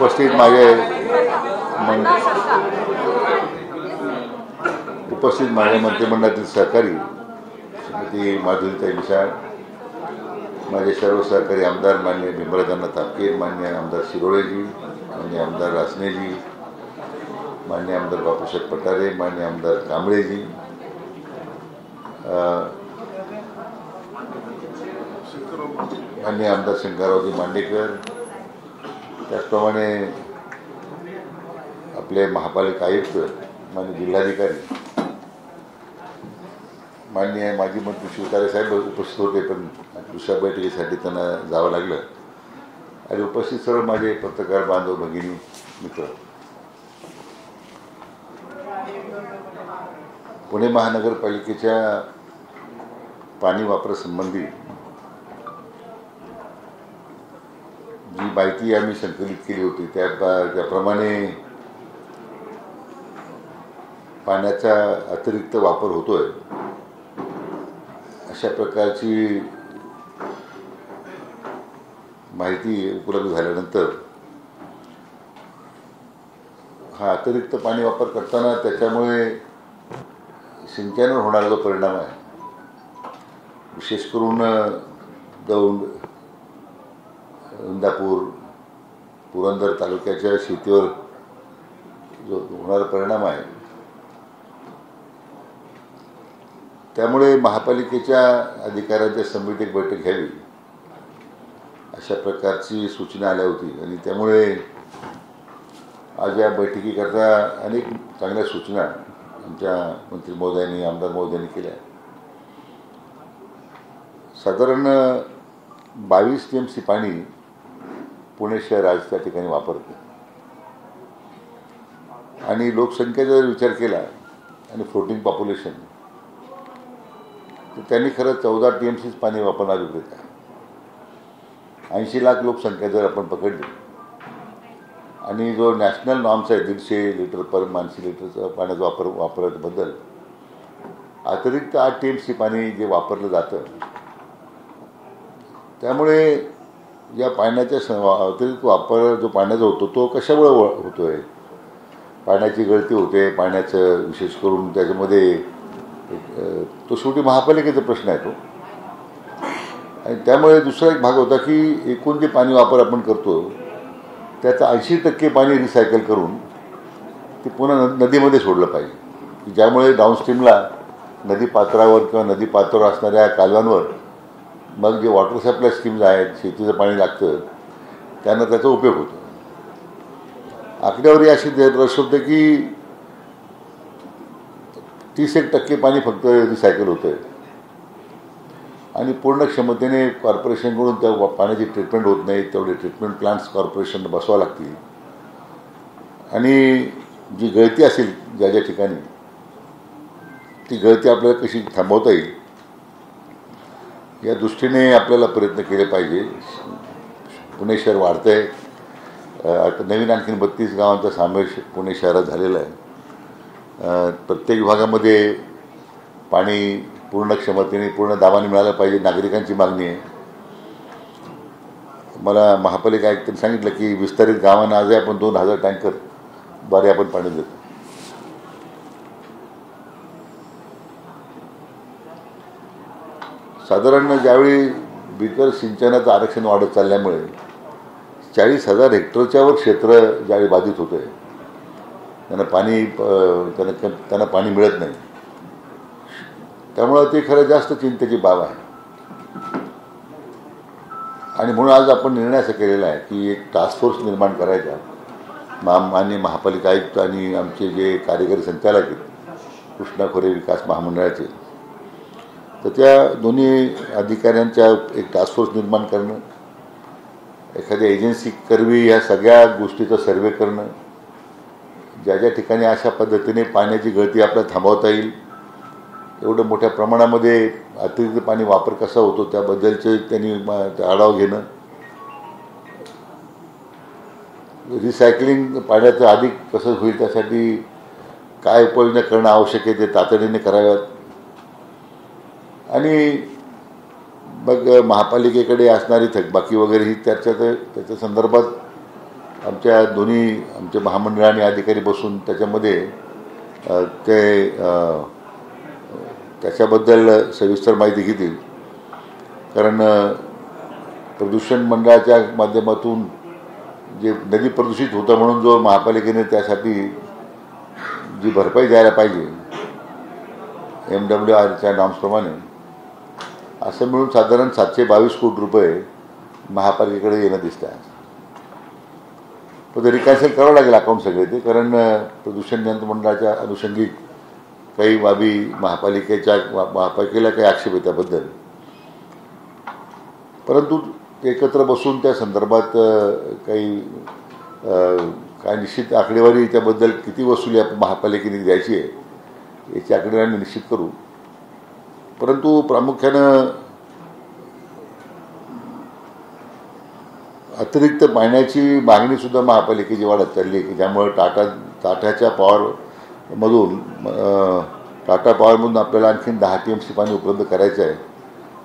उपस्थित माझ्या मंत्रिमंडळातील सहकारी श्रीमती माधुरीताई मिसाळ, माझे सर्व सहकारी आमदार मान्य भीमरावदांना तापकीर, मान्य आमदार शिरोळेजी, मान्य आमदार रासनेजी, मान्य आमदार बापूसाहेब पठारे, मान्य आमदार कांबळेजी, मान्य आमदार शंकररावजी मांडेकर, त्याचप्रमाणे आपले महापालिका आयुक्त मान्य जिल्हाधिकारी, माननीय माजी मंत्री शिवतारे साहेब उपस्थित होते, पण दुसऱ्या बैठकीसाठी त्यांना जावं लागलं. आणि उपस्थित सर्व माझे पत्रकार बांधव, भगिनी, मित्र, पुणे महानगरपालिकेच्या पाणी वापरासंबंधी जी माहिती आम्ही संकलित केली होती त्याप्रमाणे पाण्याचा अतिरिक्त वापर होतोय अशा प्रकारची माहिती उपलब्ध झाल्यानंतर हा अतिरिक्त पाणी वापर करताना त्याच्यामुळे सिंचनावर होणारा जो परिणाम आहे, विशेष करून दौंड, इंदापूर, पुरंदर तालुक्याच्या शेतीवर जो होणारा परिणाम आहे, त्यामुळे महापालिकेच्या अधिकाऱ्यांच्या समितीत बैठक घ्यावी अशा प्रकारची सूचना आल्या होती. आणि त्यामुळे आज या बैठकीकरता अनेक चांगल्या सूचना आमच्या मंत्री महोदयांनी, आमदार महोदयांनी केल्या. साधारण 22 TMC पाणी पुणे शहर आज त्या ठिकाणी वापरते. आणि लोकसंख्येचा जर विचार केला आणि फ्लोटिंग पॉप्युलेशन, तर त्यांनी खरं 14 TMCच पाणी वापरणारी होते. 80 लाख लोकसंख्या जर आपण पकडली आणि जो नॅशनल नॉर्म्स आहे 150 लिटर पर माणसी लिटरचा पाण्याचा वापराबद्दल अतिरिक्त 8 TMC पाणी जे वापरलं जातं, त्यामुळे या पाण्याच्या अतिरिक्त वापर जो पाण्याचा होतो तो कशामुळे होतोय? पाण्याची गळती होते, पाण्याचं विशेष करून त्याच्यामध्ये तो शेवटी महापालिकेचा प्रश्न आहे तो. आणि त्यामुळे दुसरा एक भाग होता की एकूण जे पाणी वापर आपण करतो त्याचं 80% पाणी रिसायकल करून ते पुन्हा नदीमध्ये सोडलं पाहिजे, की ज्यामुळे डाऊनस्ट्रीमला नदी पात्रावर किंवा नदी पात्रावर असणाऱ्या कालव्यांवर मग जे वॉटर सप्लाय स्कीम्स आहेत, शेतीचं पाणी लागतं, त्यांना त्याचा उपयोग होतो. आकडेवारी अशी दर्शवते की 30% पाणी फक्त रिसायकल होतं आहे आणि पूर्ण क्षमतेने कॉर्पोरेशनकडून त्या पाण्याची ट्रीटमेंट होत नाही. तेवढे ट्रीटमेंट प्लांट्स कॉर्पोरेशनला बसवावं लागतील. आणि जी गळती असेल ज्या ज्या ठिकाणी, ती गळती आपल्याला कशी थांबवता येईल या दृष्टीने आपल्याला प्रयत्न केले पाहिजे. पुणे शहर वाढतं आहे. आता नवीन आणखीन 32 गावांचा समावेश पुणे शहरात झालेला आहे. प्रत्येक विभागामध्ये पाणी पूर्ण क्षमतेने, पूर्ण दाबाने मिळालं पाहिजे, नागरिकांची मागणी आहे. मला महापालिका आयुक्तांनी सांगितलं की विस्तारित गावांना आजही आपण 2000 टँकर द्वारे आपण पाणी देतो. साधारण ज्यावेळी बिगर सिंचनाचं आरक्षण वाढत चालल्यामुळे 40,000 हेक्टरच्या वर क्षेत्र ज्यावेळी बाधित होतं आहे, त्यांना पाणी मिळत नाही. त्यामुळं ते खरं जास्त चिंतेची बाब आहे. आणि म्हणून आज आपण निर्णय असा केलेला आहे की एक टास्क फोर्स निर्माण करायचा. माननीय महापालिका आयुक्त आणि आमचे जे कार्यकारी संचालक आहेत कृष्णा खोरे विकास महामंडळाचे, तर त्या दोन्ही अधिकाऱ्यांच्या एक टास्क फोर्स निर्माण करणं, एखाद्या एजन्सी करवी ह्या सगळ्या गोष्टीचा सर्वे करणं, ज्या ज्या ठिकाणी अशा पद्धतीने पाण्याची गळती आपल्याला थांबवता येईल, एवढं मोठ्या प्रमाणामध्ये अतिरिक्त पाणी वापर कसा होतो त्याबद्दलचे त्यांनी आढावा घेणं, रिसायकलिंग पाण्याचं अधिक कसं होईल त्यासाठी काय उपाययोजना करणं आवश्यक आहे ते तातडीने कराव्यात. आणि मग महापालिकेकडे असणारी थकबाकी वगैरे ही त्याच्या संदर्भात आमच्या दोन्ही आमच्या महामंडळाने अधिकारी बसून त्याच्यामध्ये त्याच्याबद्दल सविस्तर माहिती घेतील. कारण प्रदूषण मंडळाच्या माध्यमातून जे नदी प्रदूषित होतं म्हणून जो महापालिकेने त्यासाठी जी भरपाई द्यायला पाहिजे MWRच्या नॉर्म्सप्रमाणे, असं मिळून साधारण 722 कोटी रुपये महापालिकेकडे येणं दिसतं आहे. पण ते रिकॅन्सल करावं लागेल अकाउंट सगळे ते, कारण प्रदूषण नियंत्रण मंडळाच्या अनुषंगिक काही बाबी महापालिकेला काही आक्षेप आहे त्याबद्दल. परंतु एकत्र बसून त्या संदर्भात काही काय निश्चित आकडेवारी त्याबद्दल किती वसुली आपण महापालिकेने द्यायची आहे याची आकडेवारी आम्ही निश्चित करू. परंतु प्रामुख्यानं अतिरिक्त पाण्याची मागणीसुद्धा महापालिकेची वाढत चालली आहे, की ज्यामुळे टाटा पॉवरमधून आपल्याला आणखीन 10 TMC पाणी उपलब्ध करायचं आहे,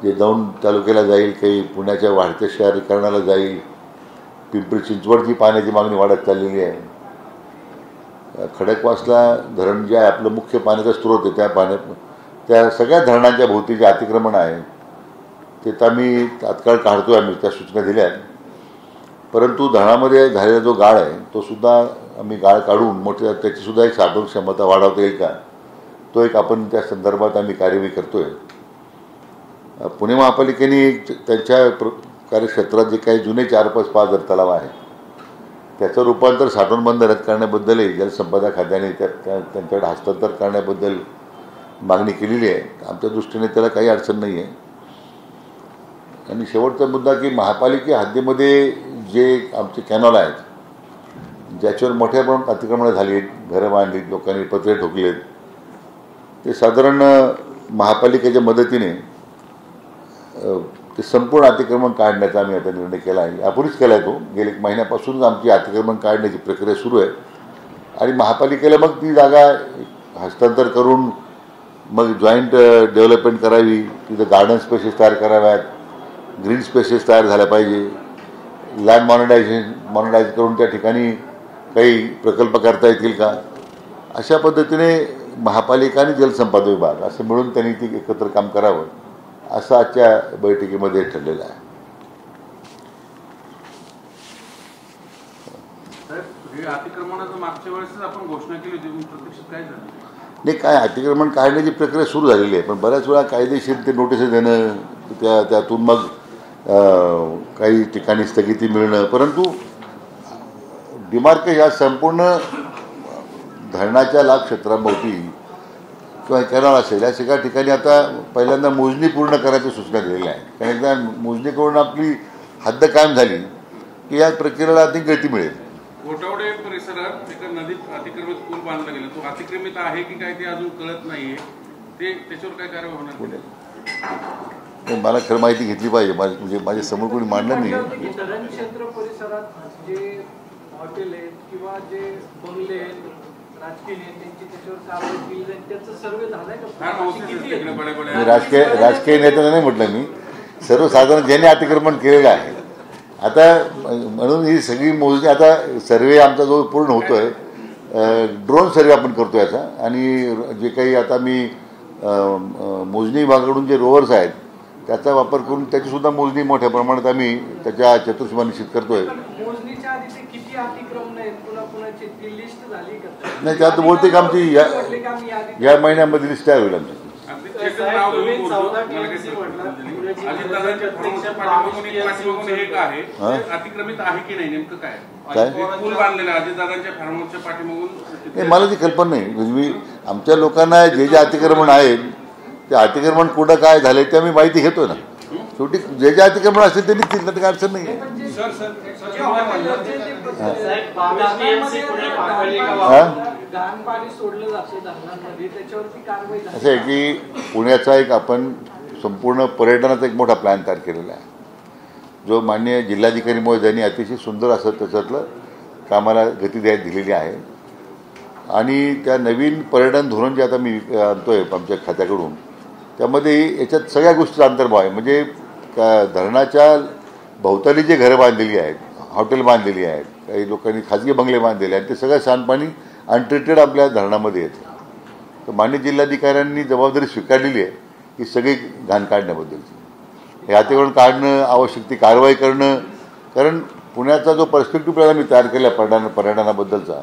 जे दौंड तालुक्याला जाईल, काही पुण्याच्या वाढत्या शहरीकरणाला जाईल. पिंपरी चिंचवडची पाण्याची मागणी वाढत चाललेली आहे. खडकवासला धरण जे आहे आपलं मुख्य पाण्याचा स्रोत आहे, त्या सगळ्या धरणांच्या भोवती जे अतिक्रमण आहे ते तर आम्ही तात्काळ काढतोय, आम्ही त्या सूचना दिल्या. परंतु धरणामध्ये झालेला जो गाळ आहे तो सुद्धा आम्ही गाळ काढून त्याचीसुद्धा एक साठवण क्षमता वाढवता येईल का, तो एक आपण त्या संदर्भात आम्ही कार्यवाही करतोय. पुणे महापालिकेने त्यांच्या कार्यक्षेत्रात जे काही जुने 4-5 पाझर तलाव आहे त्याचं रूपांतर साठवण बंद रद्द करण्याबद्दलही जलसंपदा खात्याने त्यांच्याकडे हस्तांतर करण्याबद्दल मागणी केलेली आहे. आमच्या दृष्टीने त्याला काही अडचण नाही आहे. आणि शेवटचा मुद्दा की महापालिके हद्दीमध्ये जे आमचे कॅनॉल आहेत ज्याच्यावर मोठ्या प्रमाणात अतिक्रमणं झाली आहेत, घरं बांधलीत, लोकांनी पत्रे ठोकलेत, ते साधारण महापालिकेच्या मदतीने ते संपूर्ण अतिक्रमण काढण्याचा आम्ही आता निर्णय केला आहे. यापूर्वीच केला आहे तो. गेल्या 1 महिन्यापासूनच आमची अतिक्रमण काढण्याची प्रक्रिया सुरू आहे. आणि महापालिकेला मग ती जागा हस्तांतर करून मग जॉईंट डेव्हलपमेंट करावी, तिथं गार्डन स्पेसेस तयार कराव्यात, ग्रीन स्पेसेस तयार झाल्या पाहिजे, लँड मॉनिटाईज करून त्या ठिकाणी काही प्रकल्प करता येतील का, अशा पद्धतीने महापालिका आणि जलसंपदा विभाग असं मिळून त्यांनी ती एकत्र काम करावं असं आजच्या बैठकीमध्ये ठरलेलं आहे. अतिक्रमणाचं मागच्या वेळेस आपण घोषणा केली होती, प्रत्यक्षात काय झालं नाही. काय अतिक्रमण काढण्याची प्रक्रिया सुरू झालेली आहे, पण बऱ्याच वेळा कायदेशीर ते नोटीस देणं, त्यातून मग काही ठिकाणी स्थगिती मिळणं. परंतु डिमार्केशन या संपूर्ण धरणाच्या लाभ क्षेत्राभोवती किंवा कॅनॉल असेल या सगळ्या ठिकाणी आता पहिल्यांदा मोजणी पूर्ण करायची सूचना दिलेली आहे. कारण एकदा मोजणी करून आपली हद्द कायम झाली की या प्रक्रियेला अधिक गती मिळेल. घोटावडे परिसरात एका नदीत अतिक्रमित पूल बांधला गेला, तो अतिक्रमित आहे की काय ते अजून कळत नाहीये. त्याच्यावर काय कारवाई होणार? मला खरं माहिती घेतली पाहिजे. म्हणजे माझ्या समोर कोणी मांडलं नाही. धरण क्षेत्र परिसरात जे हॉटेल आहेत किंवा जे बंगले आहेत राजकीय नेत्यांची त्याच्यावर कारवाई केली जाईल, त्याचा सर्वे झालाय का? राजकीय नेत्यांना नाही म्हटलं मी, सर्वसाधारण ज्यांनी अतिक्रमण केलेलं आहे. आता म्हणून ही सगळी मोजणी आता सर्वे आमचा जो पूर्ण होतोय, ड्रोन सर्वे आपण करतो याचा. आणि जे काही आता मी मोजणी विभागाकडून जे रोवर्स आहेत त्याचा वापर करून त्याचीसुद्धा मोजणी मोठ्या प्रमाणात आम्ही त्याच्या चतुर्सीमा निश्चित करतोय. मोजणीच्या आधी ते किती अतिक्रमण आहेत, कुणाकुणाची ती लिस्ट झाली का? नाही, त्यात बहुतेक आमची या महिन्यामध्ये लिस्ट तयार होईल आमची. अतिक्रमित आहे की नाही नेमकं काय पूल बांधलेला अजितदादांच्या फार्महाऊसच्या पाठीमागून? मला ती कल्पना नाही. म्हणजे मी आमच्या लोकांना जे जे अतिक्रमण आहेत ते अतिक्रमण कुठं काय झाले ते आम्ही माहिती घेतोय ना. शेवटी जे जे अतिक्रमण असेल ते निघतील ना, ते काय अडचण नाही. असं आहे की पुण्याचा एक आपण संपूर्ण पर्यटनाचा एक मोठा प्लॅन तयार केलेला आहे, जो माननीय जिल्हाधिकारी महोदयांनी अतिशय सुंदर असं त्याच्यातलं कामाला गती दिलेली आहे. आणि त्या नवीन पर्यटन धोरण जे आता मी आणतोय आमच्या खात्याकडून, त्यामध्ये याच्यात सगळ्या गोष्टीचा अंतर्भाव आहे. म्हणजे धरणाच्या भोवताली जे घरं बांधलेली आहेत, हॉटेल बांधलेली आहेत, काही लोकांनी खाजगी बंगले बांधलेले आणि ते सगळं सांडपाणी अनट्रीटेड आपल्या धरणामध्ये येतं. तर माननीय जिल्हाधिकाऱ्यांनी जबाबदारी स्वीकारलेली आहे की सगळी घाण काढण्याबद्दलची. हे हातीकडून काढणं, आवश्यक ती कारवाई करणं. कारण पुण्याचा जो पर्स्पेक्टिव्ह प्लॅन आम्ही तयार केला पर्यटनाबद्दलचा,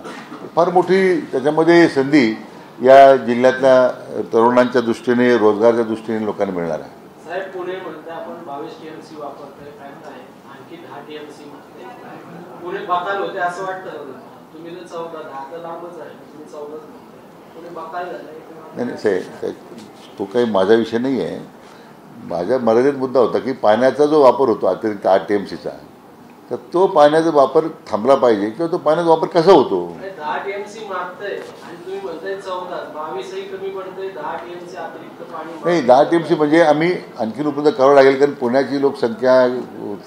फार मोठी त्याच्यामध्ये संधी या जिल्ह्यातल्या तरुणांच्या दृष्टीने, रोजगाराच्या दृष्टीने लोकांना मिळणार आहे. साहेब, पुणे म्हणते आपण 22 TMC वापरतोय, काय आहे आणखी 10 TMC पुणे बकाल होते असं वाटतं. तुम्ही जर 14 तर लांबच आहे, तुम्ही 14 पुणे बकाल झालं. नाही साहेब, तो काही माझा विषय नाही आहे. माझ्या मर्यादित मुद्दा होता की पाण्याचा जो वापर होतो अतिरिक्त 8 TMCचा, तर तो पाण्याचा वापर थांबला पाहिजे किंवा तो पाण्याचा वापर कसा होतो. 10 TMC मागतंय आणि तुम्ही म्हणताय 14, 22 कमी पडतंय, 10 TMC अतिरिक्त पाणी नाही. 10 TMC म्हणजे आम्ही आणखीन उपलब्ध करावं लागेल, कारण पुण्याची लोकसंख्या,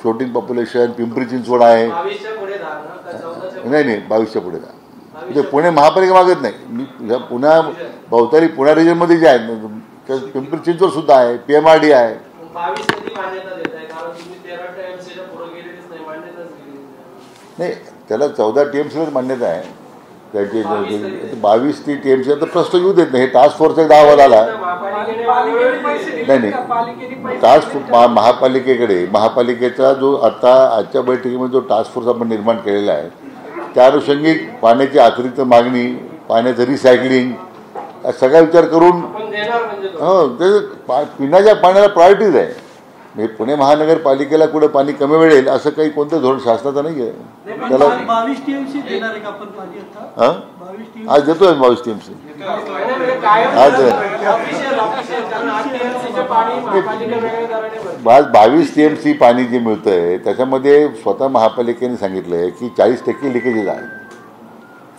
फ्लोटिंग पॉप्युलेशन, पिंपरी चिंचवड आहे. 22च्या पुढे 10 का 14च्या? नाही 22च्या पुढे 10. म्हणजे पुणे महापालिका मागत नाही. मी पुण्या भोवताली पुण्या रिजनमध्ये जे आहेत, पिंपरी चिंचवड सुद्धा आहे, PMRD आहे. 22 कधी मान्यता देत आहे? कारण तुम्ही 13 TMCच्या पुढे गेलेलीच नाही, मान्यताच दिली नाही. त्याला 14 TMCलाच मान्यता आहे. त्याची 22 ती TMC आता प्रश्न येऊ देत नाही. हे टास्क फोर्सचा एक अहवाल आला. नाही टास्क महापालिकेचा जो आता आजच्या बैठकीमध्ये जो टास्क फोर्स आपण निर्माण केलेला आहे, त्या अनुषंगिक पाण्याची अतिरिक्त मागणी, पाण्याचं रिसायकलिंग, सगळा विचार करून ते पिण्याच्या पाण्याला प्रायोरिटीज आहे. म्हणजे पुणे महानगरपालिकेला कुठं पाणी कमी मिळेल असं काही कोणतं धोरण शासनाचं नाही आहे. त्याला आज देतोय 22 TMC. आज 22 TMC पाणी जे मिळतंय त्याच्यामध्ये स्वतः महापालिकेने सांगितलं आहे की 40% लिकेजेस आहे.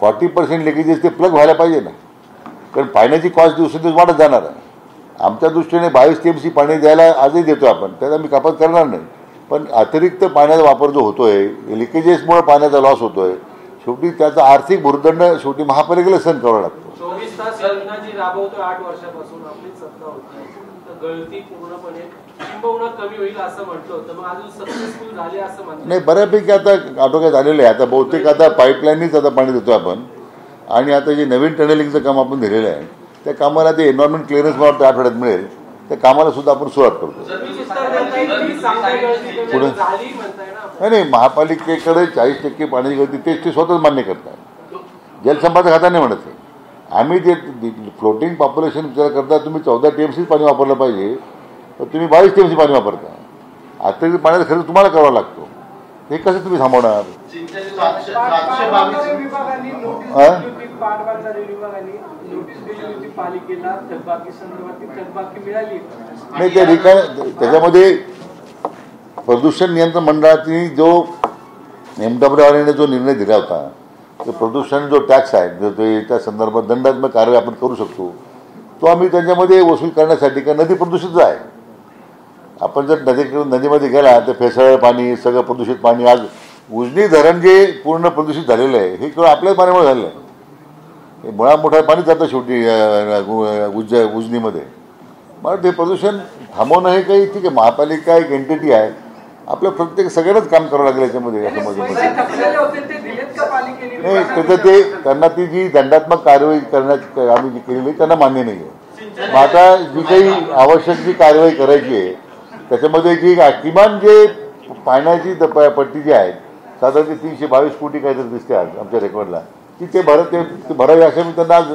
40% लिकेजेस ते प्लग व्हायला पाहिजे ना, कारण पाण्याची कॉस्ट दिवसेंदिवस वाढत जाणार आहे. आमच्या दृष्टीने 22 TMC पाणी द्यायला आजही देतो आपण, त्यात आम्ही कपात करणार नाही. पण अतिरिक्त पाण्याचा वापर जो होतोय, लिकेजेसमुळे पाण्याचा लॉस होतोय, शेवटी त्याचा आर्थिक भुर्दंड शेवटी महापालिकेला सहन करावा लागतो. 24 तास योजना जी राबवतो 8 वर्षापासून आपली सत्ता होती, तर गळती पूर्णपणे किंबहुना कमी होईल असं म्हटलं होतं. मग अजून सक्सेसफुल झाले असं म्हणतात? नाही, बऱ्यापैकी आता आटोक्यात आलेलं आहे. आता बहुतेक आता पाईपलाईननीच आता पाणी देतो आपण. आणि आता जे नवीन टनेलिंगचं काम आपण दिलेलं आहे, त्या कामाला ते एन्व्हायरमेंट क्लिअरन्स मला वाटतं आठवड्यात मिळेल. त्या कामाला सुद्धा आपण सुरुवात करतो. पुढे नाही, महापालिकेकडे 40% पाण्याची गळती ते स्वतःच मान्य करतात. जलसंपदा खात्याने म्हणत आहे. आम्ही जे फ्लोटिंग पॉप्युलेशन विचार करता, तुम्ही 14 TMC पाणी वापरलं पाहिजे, तर तुम्ही 22 TMC पाणी वापरता. अतिरिक्त पाण्याचा खर्च तुम्हाला करावा लागतो. हे कसं तुम्ही थांबवणार? नाही, ते त्याच्यामध्ये प्रदूषण नियंत्रण मंडळाने जो MWRAने जो निर्णय दिला होता, तो प्रदूषण जो टॅक्स आहे, त्या संदर्भात दंडात्मक कारवाई आपण करू शकतो. तो आम्ही त्यांच्यामध्ये वसूल करण्यासाठी, का नदी प्रदूषित आहे. आपण जर नदीमध्ये गेला तर फेसाळ पाणी, सगळं प्रदूषित पाणी. आज उजनी धरण जे पूर्ण प्रदूषित झालेलं आहे, हे केवळ आपल्याच पाण्यामुळे झालेलं आहे. हे मुळा मोठं पाणी जातं शेवटी उजनीमध्ये. मग ते प्रदूषण थांबवणं हे काही ठीक आहे. महापालिका एक एंटिटी आहे, आपलं प्रत्येक सगळ्यांनाच काम करावं लागेल याच्यामध्ये. नाही, त्याचं ते त्यांना ती जी दंडात्मक कारवाई करण्यात आम्ही जी केलेली त्यांना मान्य नाही आहे. मग आता जी काही आवश्यक जी कारवाई करायची आहे, त्याच्यामध्ये जी किमान जे पाण्याची पट्टी जी आहे, साधारण 322 कोटी काहीतरी दिसते आज आमच्या रेकॉर्डला, की ते भरावी अशा मी त्यांना आज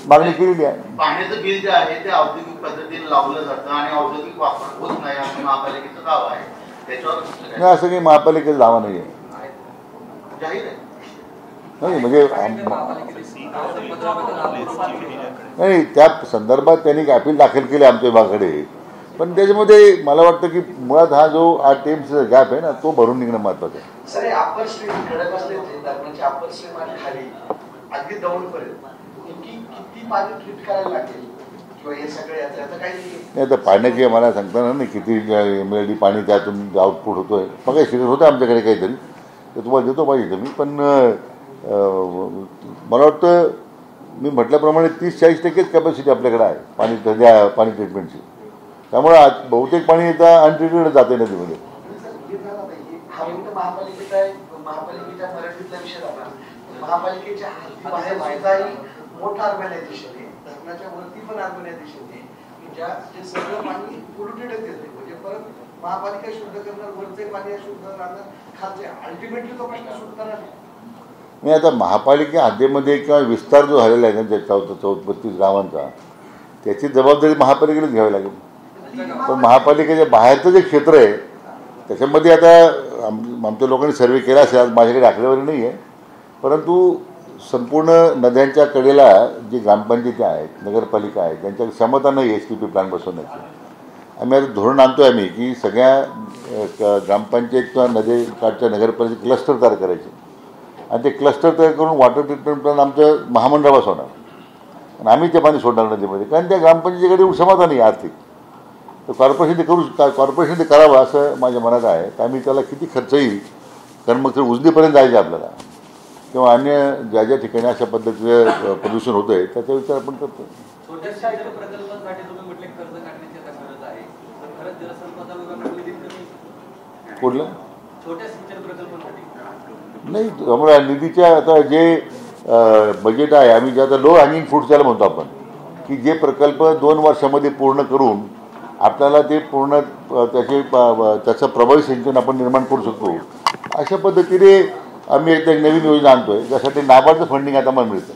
मागणी केलेली आहे. पाण्याचं बिल जे आहे ते औद्योगिक पद्धतीने लावलं जातं आणि औद्योगिक वापर होत नाही असं महापालिकेचं दावा आहे. त्याच्यावर नाही, असं काही महापालिकेचा दावा नाही आहे. जाहीर आहे. नाही म्हणजे नाही, त्या संदर्भात त्यांनी अपील दाखल केले आमच्या विभागाकडे. पण त्याच्यामध्ये मला वाटतं की मुळात हा जो 8 TMCचा गॅप आहे ना, तो भरून निघणं महत्वाचं आहे. सर, अप्पर स्ट्रीम खडक असले दरम्यानचे अप्पर स्ट्रीम आणि खाली अगदी दौंडपर्यंत किती पाणी ट्रीट करायला लागेल किंवा हे सगळे याचं काही नाही. तर पाण्याची मला सांगताना नाही किती MLD पाणी त्यातून आउटपुट होतोय. मग काही शिकत होतं आमच्याकडे काहीतरी, तर तुम्हाला देतो पाहिजे तुम्ही. पण मला वाटतं मी म्हटल्याप्रमाणे 30-40% कॅपॅसिटी आपल्याकडे आहे पाणी ट्रीटमेंटची. त्यामुळे बहुतेक पाणी आता अनट्रीटेड जाते नदीमध्ये. महापालिकेचा मराठीतला विषय महापालिकेच्या हद्दीबाहेर सुद्धाही मोठं ऑर्गनायझेशन आहे, धरणाच्या वरती पण ऑर्गनायझेशन आहे की ज्या ते सगळं पाणी पोल्युटेडच येते, म्हणजे परत महापालिका शुद्ध करणार, वरचे पाणी शुद्ध राहणार, खालचे अल्टिमेटली तो प्रश्न सुटणार नाही. मी आता महापालिका हद्दीमध्ये किंवा विस्तार जो झालेला आहे ना 34 गावांचा, त्याची जबाबदारी महापालिकेलाच घ्यावी लागेल. पण महापालिकेच्या बाहेरचं जे क्षेत्र आहे त्याच्यामध्ये आता आमच्या लोकांनी सर्वे केला असेल, आज माझ्याकडे आकडेवारी नाही आहे, परंतु संपूर्ण नद्यांच्या कडेला जी ग्रामपंचायती आहेत, नगरपालिका आहेत, त्यांच्या क्षमता नाही STP प्लॅन बसवण्याची. आम्ही आता धोरण आणतो आहे आम्ही की सगळ्या ग्रामपंचायत किंवा नदीकाठच्या नगरपालिका क्लस्टर तयार करायचे आणि ते क्लस्टर तयार करून वॉटर ट्रीटमेंट प्लॅन आमचं महामंडळ बसवणार आणि आम्ही ते पाणी सोडणार नदीमध्ये, कारण त्या ग्रामपंचायतीकडे एवढी क्षमता नाही आर्थिक. तर कॉर्पोरेशन ते करावं असं माझ्या मनात आहे. तर आम्ही त्याला किती खर्च येईल, कारण मग ते उजनीपर्यंत जायचं आपल्याला किंवा अन्य ज्या ज्या ठिकाणी अशा पद्धतीचं प्रदूषण होतं आहे त्याचा विचार आपण करतो. कुठलं नाही, त्यामुळे निधीच्या आता जे बजेट आहे, आम्ही जे आता लो हँगिंग फ्रूट त्याला म्हणतो आपण, की जे प्रकल्प 2 वर्षामध्ये पूर्ण करून आपल्याला ते पूर्ण त्याचं प्रभावी सिंचन आपण निर्माण करू शकतो, अशा पद्धतीने आम्ही एकदा एक नवीन योजना आणतोय, ज्यासाठी नाबार्डचं फंडिंग आता मला मिळतं.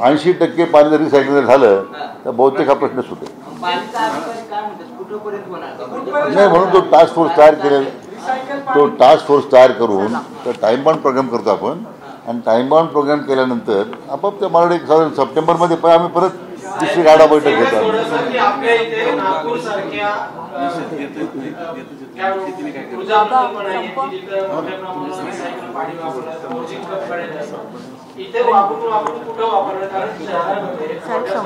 80% पाणी जर रिसायकल झालं तर बहुतेक हा प्रश्न सुटेल. नाही, म्हणून तो टास्क फोर्स तयार करून तर टाइम बाउंड प्रोग्राम करतो आपण, आणि टाइम बाउंड प्रोग्राम केल्यानंतर आपोआप त्या मला एक साधारण सप्टेंबरमध्ये पण आम्ही परत दुसरी गाडा बैठक घेतो. इथे वापरून कुठं वापरलं, कारण शहरामध्ये रिसायकलचा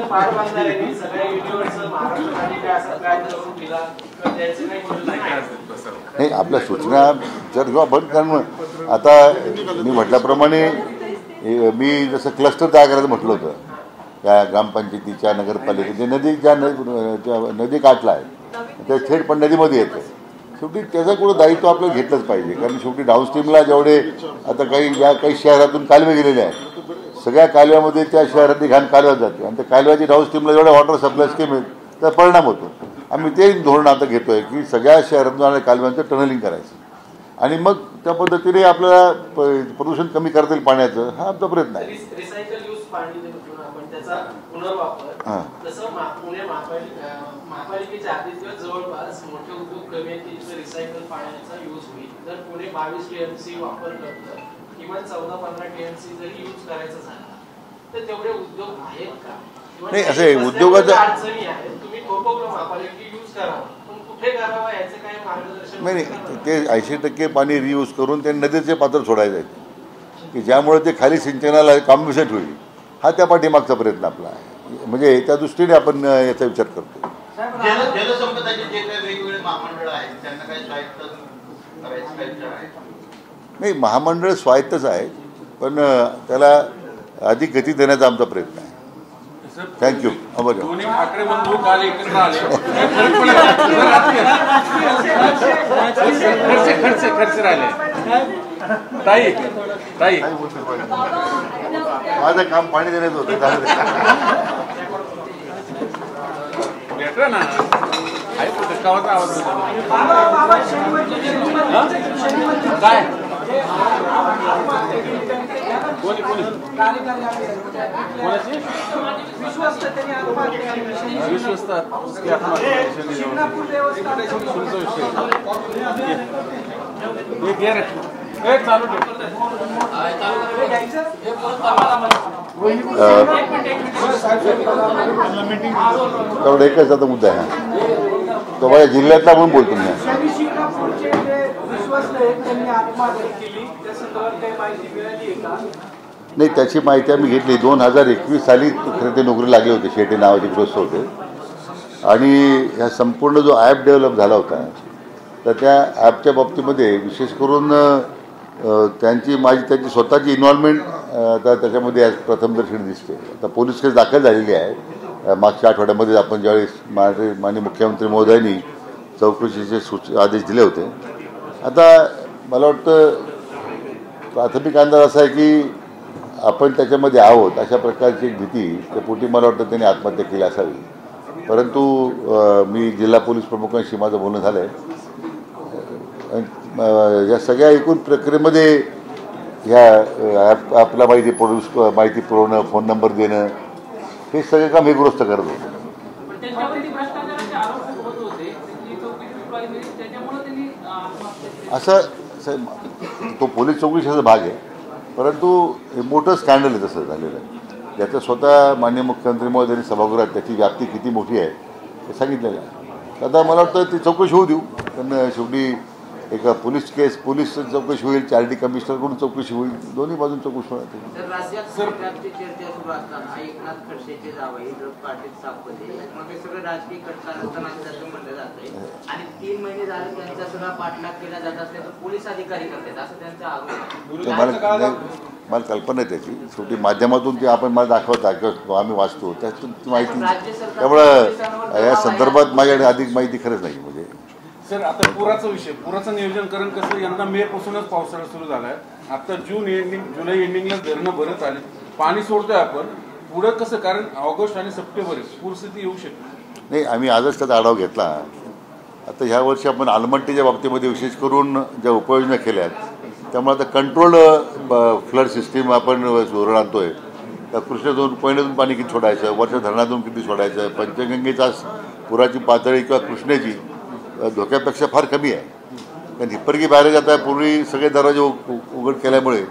पार बांधणार आहे, सगळ्या युनिव्हर्सल महाराष्ट्र असं काय करून दिला नाही. आपल्या सूचना जर किंवा बंद करणं, आता मी म्हटल्याप्रमाणे मी जसं क्लस्टर तयार करायचं म्हटलं होतं त्या ग्रामपंचायतीच्या नगरपालिकेच्या नदी काठला आहे, त्या थेट पण नदीमध्ये येतं. शेवटी त्याचं कुठं दायित्व आपल्याला घेतलंच पाहिजे, कारण शेवटी डाऊनस्ट्रीमला जेवढे आता काही शहरातून कालवे गेलेले आहेत, सगळ्या कालव्यामध्ये त्या शहरातली घाण कालव्यात जाते आणि त्या कालव्याची डाऊनस्ट्रीमला जेवढ्या वॉटर सप्लाय स्कीम आहेत त्याचा परिणाम होतो. आम्ही ते धोरण आता घेतो आहे की सगळ्या शहरातून जाणाऱ्या कालव्यांचं टनलिंग करायचं आणि मग त्या पद्धतीने आपल्याला प्रदूषण कमी करता येईल पाण्याचं, हा आमचा प्रयत्न आहे. त्याचा पुनर्वापर तसं पुणे महापालिकेच्या हद्दीत जवळपास मोठे उद्योग कमी आहेत की जिथे रिसायकल पाण्याचा यूज होईल. जर पुणे 22 TMC वापर करतं, किमान 14-15 TMC जरी यूज करायचं झाला तर तेवढे उद्योग आहेत का? नाही, असे उद्योगाचं अडचणी आहेत, तुम्ही थोपवलं महापालिका यूज करावं, पण कुठे करावं याचं काही मार्गदर्शन नाही. ते 80% पाणी रियूज करून ते नदीचे पात्र सोडायचं आहे की ज्यामुळे ते खाली सिंचनाला कॉम्बिसेट होईल, हा त्या पाठीमागचा प्रयत्न आपला आहे. म्हणजे त्या दृष्टीने आपण याचा विचार करतो. जलसंपदाचे जे काही वेगवेगळे महामंडळ आहेत त्यांना काही स्वायत्त करायचं नाही, महामंडळ स्वायत्तच आहे, पण त्याला अधिक गती देण्याचा आमचा प्रयत्न आहे. थँक्यू. दोन्ही ठाकरे बंधू काल एकत्र आले, खर्च राहिले. ताई माझं काम पाणी देण्याचं होतं भेटलं ना, आहे गावाचा आवाज काय कोणी विश्वस्त चालू तेवढं एकच आता मुद्दा आहे, तो माझ्या जिल्ह्यातला पण बोलतो मी. नाही, त्याची माहिती आम्ही घेतली. 2021 साली खरं ते नोकरी लागले होते, शेटे नावाचे ग्रस्त होते, आणि ह्या संपूर्ण जो ॲप डेव्हलप झाला होता तर त्या ॲपच्या बाबतीमध्ये विशेष करून त्यांची स्वतःची इन्व्हॉल्वमेंट आता त्याच्यामध्ये आज प्रथमदर्शनी दिसते. आता पोलीस केस दाखल झालेली आहे. मागच्या आठवड्यामध्ये आपण ज्यावेळेस माननीय मुख्यमंत्री महोदयांनी चौकशीचे आदेश दिले होते. आता मला वाटतं प्राथमिक अंदाज असा आहे की आपण त्याच्यामध्ये आहोत अशा प्रकारची एक भीती त्या पोटी मला वाटतं त्यांनी आत्महत्या केली असावी. परंतु मी जिल्हा पोलीस प्रमुखांशी माझं बोलणं झालं आहे. या सगळ्या एकूण प्रक्रियेमध्ये ह्या आपला माहिती पुरवणं, फोन नंबर देणं, हे सगळे काम हे गृहस्थ करत होते. असं तो पोलीस चौकशीचा भाग आहे. परंतु हे मोठं स्कॅन्डल आहे तसं झालेलं आहे. ज्याचं स्वतः माननीय मुख्यमंत्री महोदयांनी सभागृहात त्याची व्याप्ती किती मोठी आहे हे सांगितलेलं आहे. आता मला वाटतं ती चौकशी होऊ देऊ. पण शेवटी एक पोलीस चौकशी होईल, चार्डी कमिशनरकडून चौकशी होईल, दोन्ही बाजून चौकशी होणार. राज्यात सरकारची चर्चा सुरू असताना एकनाथ खडसेचे जावई पाटील सापडले, मग हे सगळं राजकीय कटकारस्थान असल्याचं म्हटलं जातंय आणि 3 महिने झाले त्यांचा सगळा पाठलाग केला जात असल्याचं पोलीस अधिकारी करतात असं त्यांचा आरोप आहे. मला कल्पना आहे त्याची. शेवटी माध्यमातून ते आपण मला दाखवता किंवा आम्ही वाचतो त्यातून माहिती. त्यामुळं या संदर्भात माझ्याकडे अधिक माहिती खरंच नाही. म्हणजे सर आता पुराचं नियोजन करण कसं, यंदा मे पासूनच पावसाळा सुरू झालाय. आता जुलै एंडिंगला धरणं भरत आले, पाणी सोडतोय आपण. पुढं कसं, कारण ऑगस्ट आणि सप्टेंबर पूरस्थिती येऊ शकते. नाही, आम्ही आजच त्याचा आढावा घेतला. आता ह्या वर्षी आपण आलमट्टीच्या बाबतीमध्ये विशेष करून ज्या उपाययोजना केल्या त्यामुळे आता कंट्रोल्ड फ्लड सिस्टीम आपण जोरात आणतोय. त्या कृष्णेतून कोयनेतून पाणी किती सोडायचं, वर्षा धरणातून किती सोडायचं, पंचगंगेचा पुराची पातळी किंवा कृष्णेची धोक्यापेक्षा फार कमी आहे. कारण हिप्परगी बॅरेज आता पूर्वी सगळे दरवाजे उघड केल्यामुळे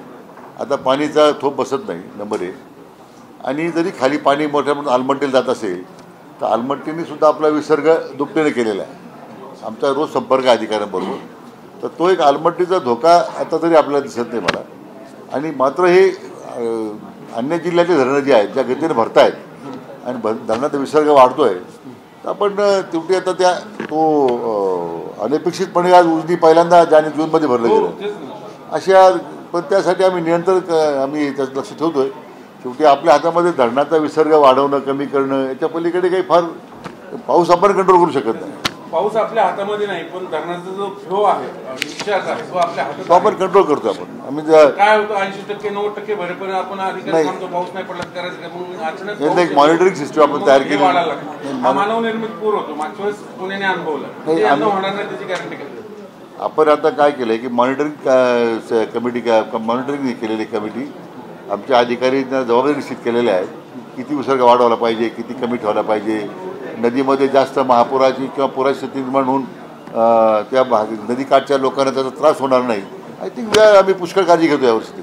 आता पाणीचा थोप बसत नाही, नंबर 1. आणि जरी खाली पाणी मोठ्या म्हणून आलमट्टीला जात असेल तर आलमट्टीने सुद्धा आपला विसर्ग दुपटीने केलेला आहे. आमचा रोज संपर्क अधिकाऱ्यांबरोबर. तर तो एक आलमट्टीचा धोका आता तरी आपल्याला दिसत नाही मला. आणि मात्र हे अन्य जिल्ह्यातली धरणं जी आहेत ज्या गतीने भरत आहेत आणि धरणाचा विसर्ग वाढतो आहे, तर आपण तेवढी आता अनपेक्षितपणे आज उजनी पहिल्यांदा जूनमध्ये भरलं गेलं अशा. पण त्यासाठी आम्ही त्याचं लक्ष ठेवतो आहे. शेवटी आपल्या हातामध्ये धरणाचा विसर्ग वाढवणं, कमी करणं, याच्या पलीकडे काही फार पाऊस आपण कंट्रोल करू शकत नाही. पाऊस आपल्या हातामध्ये नाही, पण धरणाचा जो फ्लो आहे, डिस्चार्ज आहे, तो आपल्या हातात आपण कंट्रोल करतो. आम्ही काय होतं 80% 90% भरेपर्यंत आपण अधिकारी सांगतो पाऊस नाही पडला करायचं म्हणून अचानक एक मॉनिटरिंग सिस्टम आपण तयार केली. मानव निर्मित पूर होतो, मागच्या वेळेस पुण्याने अनुभवलं. होणार नाही त्याची गॅरंटी केली. आपण आता काय केलंय की मॉनिटरिंग कमिटी मॉनिटरिंग केलेली कमिटी आमच्या अधिकाऱ्यांना जबाबदारी निश्चित केलेल्या आहेत. किती विसर्ग वाढवला पाहिजे, किती कमी ठेवला पाहिजे, नदीमध्ये जास्त महापुराची किंवा पुराची स्थिती निर्माण होऊन त्या नदीकाठच्या लोकांना त्याचा त्रास होणार नाही. आय थिंक आम्ही पुष्कळ काळजी घेतो यावर्षी.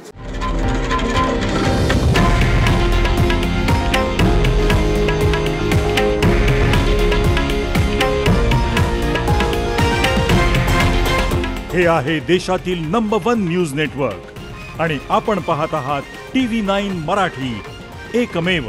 हे आहे देशातील नंबर 1 न्यूज नेटवर्क आणि आपण पाहत आहात TV9 मराठी, एकमेव.